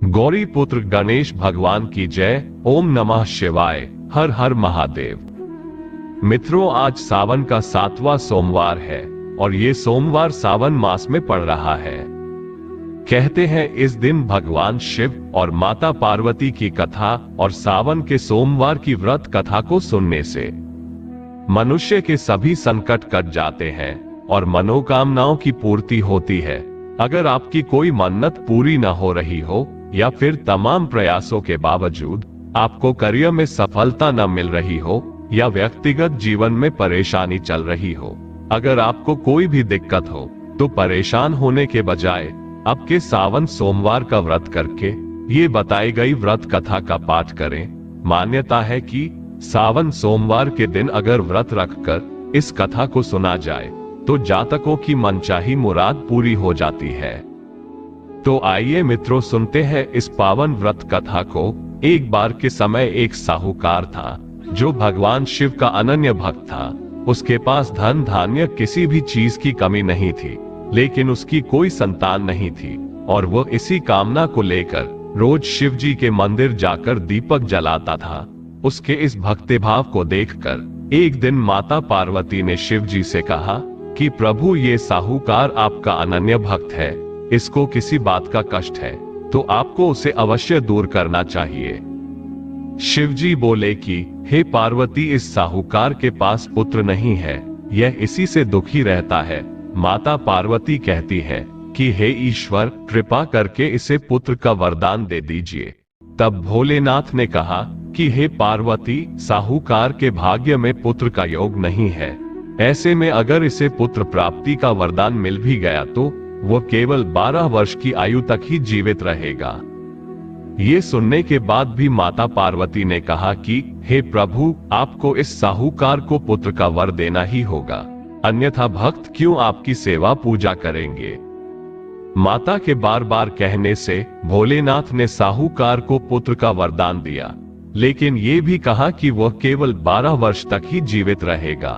गौरी पुत्र गणेश भगवान की जय। ओम नमः शिवाय। हर हर महादेव। मित्रों, आज सावन का 7वां सोमवार है और ये सोमवार सावन मास में पड़ रहा है। कहते हैं इस दिन भगवान शिव और माता पार्वती की कथा और सावन के सोमवार की व्रत कथा को सुनने से मनुष्य के सभी संकट कट जाते हैं और मनोकामनाओं की पूर्ति होती है। अगर आपकी कोई मन्नत पूरी न हो रही हो या फिर तमाम प्रयासों के बावजूद आपको करियर में सफलता न मिल रही हो या व्यक्तिगत जीवन में परेशानी चल रही हो, अगर आपको कोई भी दिक्कत हो तो परेशान होने के बजाय अब के सावन सोमवार का व्रत करके ये बताई गई व्रत कथा का पाठ करें। मान्यता है कि सावन सोमवार के दिन अगर व्रत रखकर इस कथा को सुना जाए तो जातकों की मनचाही मुराद पूरी हो जाती है। तो आइए मित्रों, सुनते हैं इस पावन व्रत कथा को। एक बार के समय एक साहूकार था जो भगवान शिव का अनन्य भक्त था। उसके पास धन धान्य किसी भी चीज की कमी नहीं थी, लेकिन उसकी कोई संतान नहीं थी और वह इसी कामना को लेकर रोज शिव जी के मंदिर जाकर दीपक जलाता था। उसके इस भक्तिभाव को देखकर एक दिन माता पार्वती ने शिव जी से कहा कि प्रभु, ये साहूकार आपका अनन्य भक्त है, इसको किसी बात का कष्ट है तो आपको उसे अवश्य दूर करना चाहिए। शिव जी बोले कि हे पार्वती, इस साहूकार के पास पुत्र नहीं है, यह इसी से दुखी रहता है। माता पार्वती कहती है कि हे ईश्वर, कृपा करके इसे पुत्र का वरदान दे दीजिए। तब भोलेनाथ ने कहा कि हे पार्वती, साहूकार के भाग्य में पुत्र का योग नहीं है। ऐसे में अगर इसे पुत्र प्राप्ति का वरदान मिल भी गया तो वह केवल 12 वर्ष की आयु तक ही जीवित रहेगा। ये सुनने के बाद भी माता पार्वती ने कहा कि हे प्रभु, आपको इस साहूकार को पुत्र का वर देना ही होगा, अन्यथा भक्त क्यों आपकी सेवा पूजा करेंगे। माता के बार बार कहने से भोलेनाथ ने साहूकार को पुत्र का वरदान दिया, लेकिन ये भी कहा कि वह केवल 12 वर्ष तक ही जीवित रहेगा।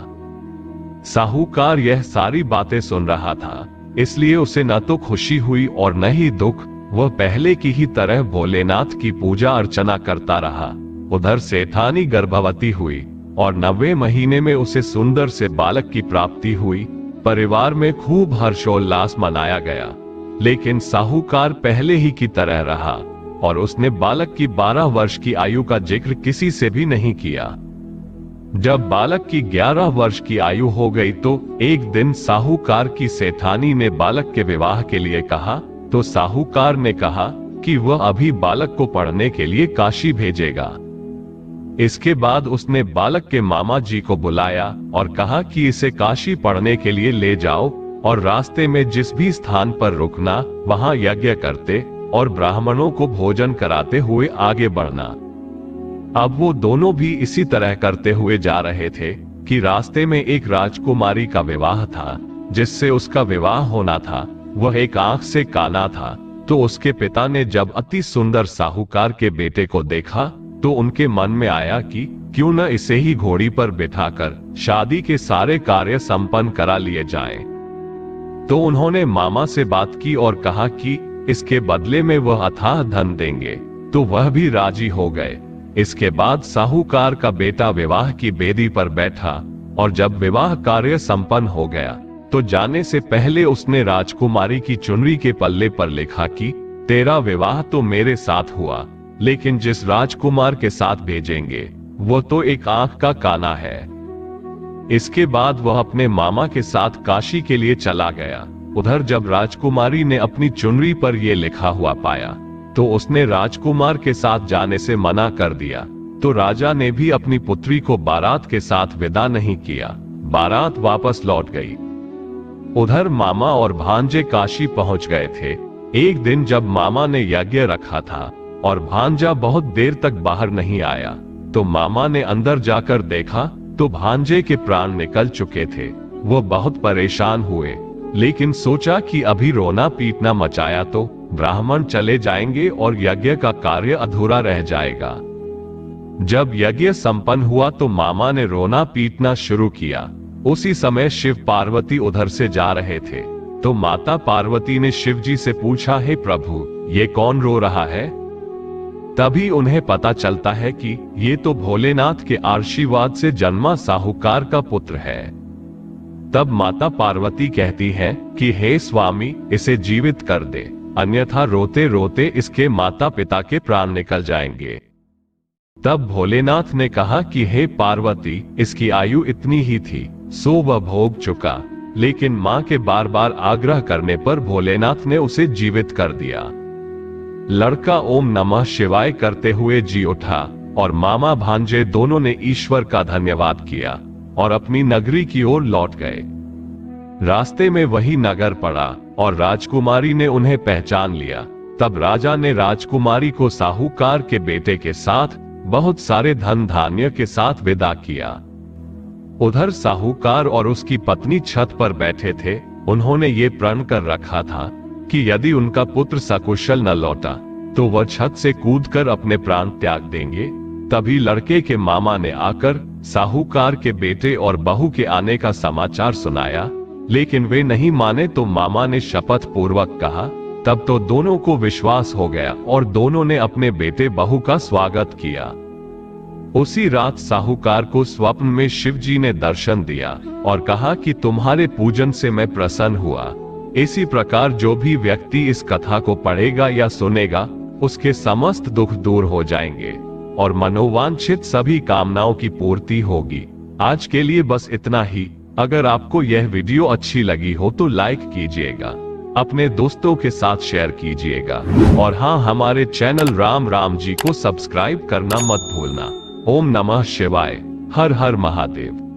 साहूकार यह सारी बातें सुन रहा था, इसलिए उसे न तो खुशी हुई और न ही दुख। वह पहले की ही तरह भोलेनाथ की पूजा अर्चना करता रहा। उधर सेठानी गर्भवती हुई और 9वें महीने में उसे सुंदर से बालक की प्राप्ति हुई। परिवार में खूब हर्षोल्लास मनाया गया, लेकिन साहूकार पहले ही की तरह रहा और उसने बालक की 12 वर्ष की आयु का जिक्र किसी से भी नहीं किया। जब बालक की 11 वर्ष की आयु हो गई तो एक दिन साहूकार की सेठानी ने बालक के विवाह के लिए कहा, तो साहूकार ने कहा कि वह अभी बालक को पढ़ने के लिए काशी भेजेगा। इसके बाद उसने बालक के मामा जी को बुलाया और कहा कि इसे काशी पढ़ने के लिए ले जाओ और रास्ते में जिस भी स्थान पर रुकना वहां यज्ञ करते और ब्राह्मणों को भोजन कराते हुए आगे बढ़ना। अब वो दोनों भी इसी तरह करते हुए जा रहे थे कि रास्ते में एक राजकुमारी का विवाह था जिससे उसका विवाह होना था। वह एक आंख से काना था, तो उसके पिता ने जब अति सुंदर साहूकार के बेटे को देखा तो उनके मन में आया कि क्यों न इसे ही घोड़ी पर बिठाकर शादी के सारे कार्य संपन्न करा लिए जाएं। तो उन्होंने मामा से बात की और कहा कि इसके बदले में वह अथाह धन देंगे, तो वह भी राजी हो गए। इसके बाद साहूकार का बेटा विवाह की बेदी पर बैठा और जब विवाह कार्य संपन्न हो गया तो जाने से पहले उसने राजकुमारी की चुनरी के पल्ले पर लिखा कि तेरा विवाह तो मेरे साथ हुआ, लेकिन जिस राजकुमार के साथ भेजेंगे वो तो एक आंख का काना है। इसके बाद वह अपने मामा के साथ काशी के लिए चला गया। उधर जब राजकुमारी ने अपनी चुनरी पर यह लिखा हुआ पाया तो उसने राजकुमार के साथ जाने से मना कर दिया। तो राजा ने भी अपनी पुत्री को बारात के साथ विदा नहीं किया। बारात वापस लौट गई। उधर मामा और भांजे काशी पहुंच गए थे। एक दिन जब मामा ने यज्ञ रखा था और भांजा बहुत देर तक बाहर नहीं आया तो मामा ने अंदर जाकर देखा तो भांजे के प्राण निकल चुके थे। वो बहुत परेशान हुए, लेकिन सोचा कि अभी रोना पीटना मचाया तो ब्राह्मण चले जाएंगे और यज्ञ का कार्य अधूरा रह जाएगा। जब यज्ञ संपन्न हुआ तो मामा ने रोना पीटना शुरू किया। उसी समय शिव पार्वती उधर से जा रहे थे तो माता पार्वती ने शिव जी से पूछा, हे प्रभु, ये कौन रो रहा है? तभी उन्हें पता चलता है कि ये तो भोलेनाथ के आशीर्वाद से जन्मा साहूकार का पुत्र है। तब माता पार्वती कहती है कि हे स्वामी, इसे जीवित कर दे, अन्यथा रोते रोते इसके माता पिता के प्राण निकल जाएंगे। तब भोलेनाथ ने कहा कि हे पार्वती, इसकी आयु इतनी ही थी, सो वह भोग चुका। लेकिन मां के बार बार आग्रह करने पर भोलेनाथ ने उसे जीवित कर दिया। लड़का ओम नमः शिवाय करते हुए जी उठा और मामा भांजे दोनों ने ईश्वर का धन्यवाद किया और अपनी नगरी की ओर लौट गए। रास्ते में वही नगर पड़ा और राजकुमारी ने उन्हें पहचान लिया। तब राजा ने राजकुमारी को साहूकार के बेटे के साथ बहुत सारे धन धान्य के साथ विदा किया। उधर साहूकार और उसकी पत्नी छत पर बैठे थे। उन्होंने ये प्रण कर रखा था कि यदि उनका पुत्र सकुशल न लौटा तो वह छत से कूदकर अपने प्राण त्याग देंगे। तभी लड़के के मामा ने आकर साहूकार के बेटे और बहू के आने का समाचार सुनाया, लेकिन वे नहीं माने तो मामा ने शपथ पूर्वक कहा। तब तो दोनों को विश्वास हो गया और दोनों ने अपने बेटे बहू का स्वागत किया। उसी रात साहूकार को स्वप्न में शिवजी ने दर्शन दिया और कहा कि तुम्हारे पूजन से मैं प्रसन्न हुआ। इसी प्रकार जो भी व्यक्ति इस कथा को पढ़ेगा या सुनेगा उसके समस्त दुख दूर हो जाएंगे और मनोवांछित सभी कामनाओं की पूर्ति होगी। आज के लिए बस इतना ही। अगर आपको यह वीडियो अच्छी लगी हो तो लाइक कीजिएगा, अपने दोस्तों के साथ शेयर कीजिएगा और हाँ, हमारे चैनल राम राम जी को सब्सक्राइब करना मत भूलना। ओम नमः शिवाय। हर हर महादेव।